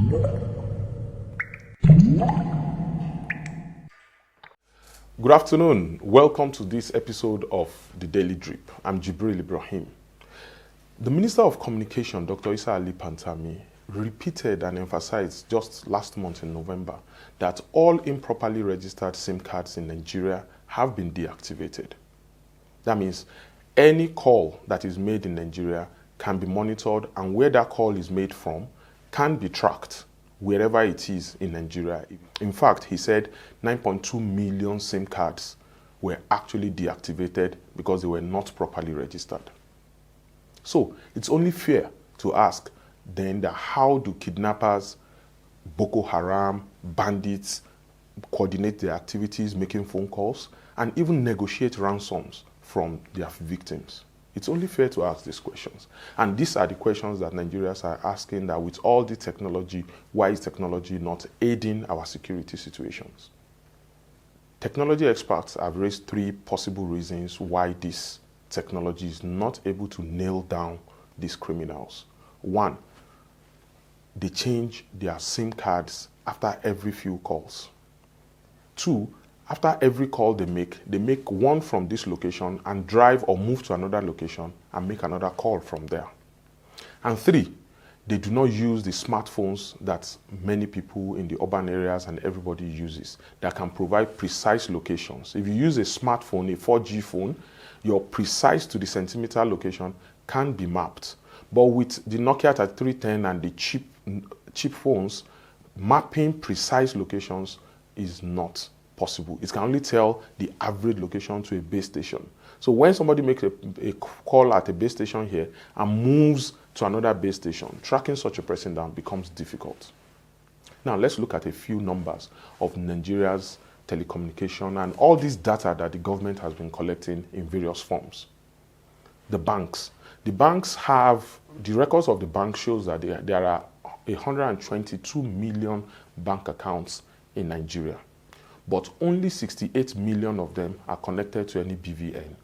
Good afternoon. Welcome to this episode of The Daily Drip. I'm Jibril Ibrahim. The Minister of Communication, Dr. Ali PAntami, repeated and emphasized just last month in November that all improperly registered SIM cards in Nigeria have been deactivated. That means any call that is made in Nigeria can be monitored, and where that call is made from can be tracked wherever it is in Nigeria. In fact, he said 9.2 million SIM cards were actually deactivated because they were not properly registered. So it's only fair to ask then that how do kidnappers, Boko Haram, bandits coordinate their activities, making phone calls, and even negotiate ransoms from their victims? It's only fair to ask these questions. And these are the questions that Nigerians are asking, that with all the technology, why is technology not aiding our security situations? Technology experts have raised three possible reasons why this technology is not able to nail down these criminals. One, they change their SIM cards after every few calls. Two, after every call they make one from this location and drive or move to another location and make another call from there. And three, they do not use the smartphones that many people in the urban areas and everybody uses that can provide precise locations. If you use a smartphone, a 4G phone, your precise to the centimeter location can be mapped. But with the Nokia 3310 and the cheap phones, mapping precise locations is not possible. It can only tell the average location to a base station. So when somebody makes a call at a base station here and moves to another base station, tracking such a person down becomes difficult. Now let's look at a few numbers of Nigeria's telecommunication and all this data that the government has been collecting in various forms. The banks. The banks have, the records of the bank shows that there are 122 million bank accounts in Nigeria, but only 68 million of them are connected to any BVN.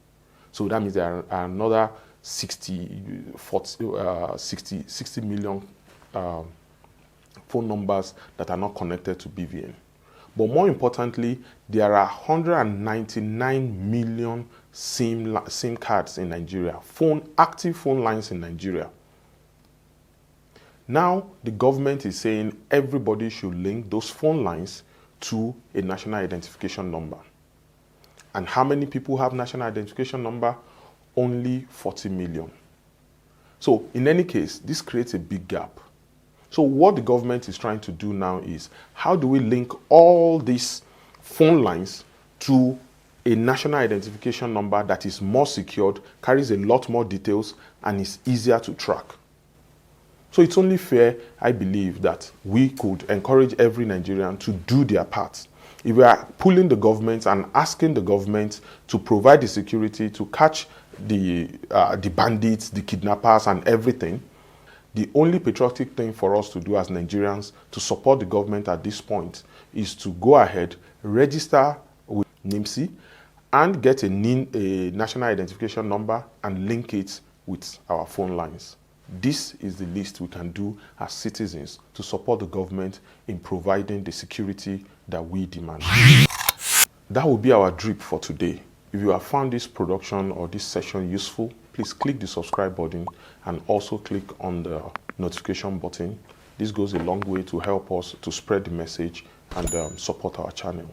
So that means there are another 60 million phone numbers that are not connected to BVN. But more importantly, there are 199 million SIM cards in Nigeria, active phone lines in Nigeria. Now, the government is saying everybody should link those phone lines to a national identification number. And how many people have national identification number? Only 40 million. So in any case, this creates a big gap. So what the government is trying to do now is, how do we link all these phone lines to a national identification number that is more secured, carries a lot more details, and is easier to track? So it's only fair, I believe, that we could encourage every Nigerian to do their part. If we are pulling the government and asking the government to provide the security to catch the bandits, the kidnappers, and everything, the only patriotic thing for us to do as Nigerians to support the government at this point is to go ahead, register with NIMC, and get a NIN, a national identification number, and link it with our phone lines. This is the least we can do as citizens to support the government in providing the security that we demand. That will be our drip for today. If you have found this production or this session useful, please click the subscribe button and also click on the notification button. This goes a long way to help us to spread the message and support our channel.